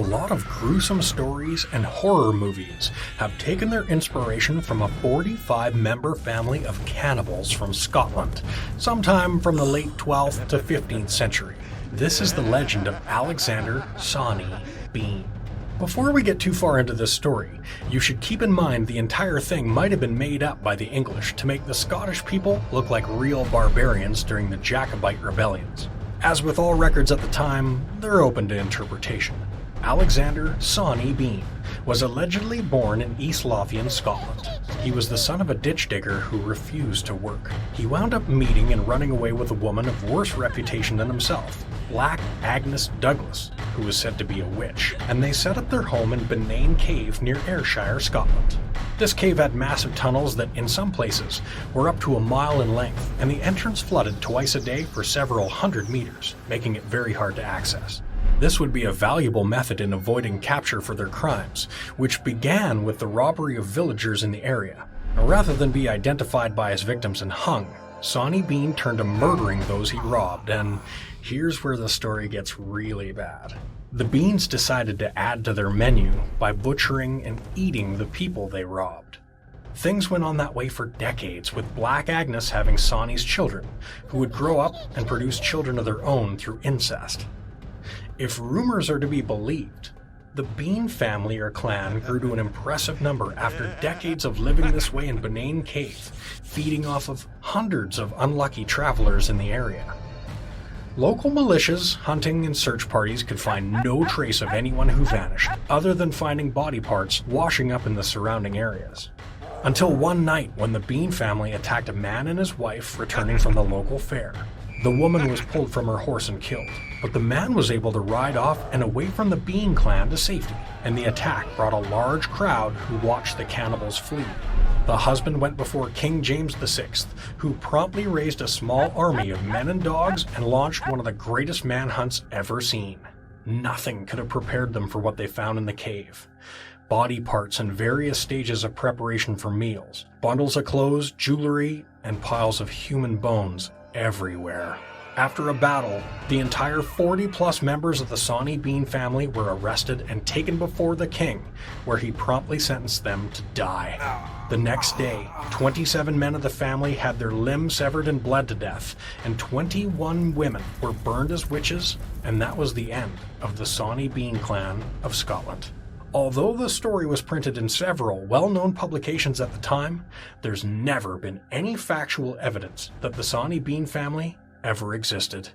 lot of gruesome stories and horror movies have taken their inspiration from a 45-member family of cannibals from Scotland, sometime from the late 12th to 15th century. This is the legend of Alexander Sawney Bean. Before we get too far into this story, you should keep in mind the entire thing might have been made up by the English to make the Scottish people look like real barbarians during the Jacobite rebellions. As with all records at the time, they're open to interpretation. Alexander Sawney Bean was allegedly born in East Lothian, Scotland. He was the son of a ditch digger who refused to work. He wound up meeting and running away with a woman of worse reputation than himself, Black Agnes Douglas, who was said to be a witch, and they set up their home in Benane Cave near Ayrshire, Scotland. This cave had massive tunnels that, in some places, were up to a mile in length, and the entrance flooded twice a day for several hundred meters, making it very hard to access. This would be a valuable method in avoiding capture for their crimes, which began with the robbery of villagers in the area. Rather than be identified by his victims and hung, Sawney Bean turned to murdering those he robbed, and here's where the story gets really bad. The Beans decided to add to their menu by butchering and eating the people they robbed. Things went on that way for decades, with Black Agnes having Sawney's children, who would grow up and produce children of their own through incest. If rumors are to be believed, the Bean family or clan grew to an impressive number after decades of living this way in Benane Cave, feeding off of hundreds of unlucky travelers in the area. Local militias, hunting, and search parties could find no trace of anyone who vanished, other than finding body parts washing up in the surrounding areas. Until one night when the Bean family attacked a man and his wife returning from the local fair. The woman was pulled from her horse and killed, but the man was able to ride off and away from the Bean clan to safety, and the attack brought a large crowd who watched the cannibals flee. The husband went before King James VI, who promptly raised a small army of men and dogs and launched one of the greatest manhunts ever seen. Nothing could have prepared them for what they found in the cave. Body parts in various stages of preparation for meals, bundles of clothes, jewelry, and piles of human bones everywhere. After a battle, the entire 40-plus members of the Sawney Bean family were arrested and taken before the king, where he promptly sentenced them to die. The next day, 27 men of the family had their limbs severed and bled to death, and 21 women were burned as witches, and that was the end of the Sawney Bean clan of Scotland. Although the story was printed in several well-known publications at the time, there's never been any factual evidence that the Sawney Bean family ever existed.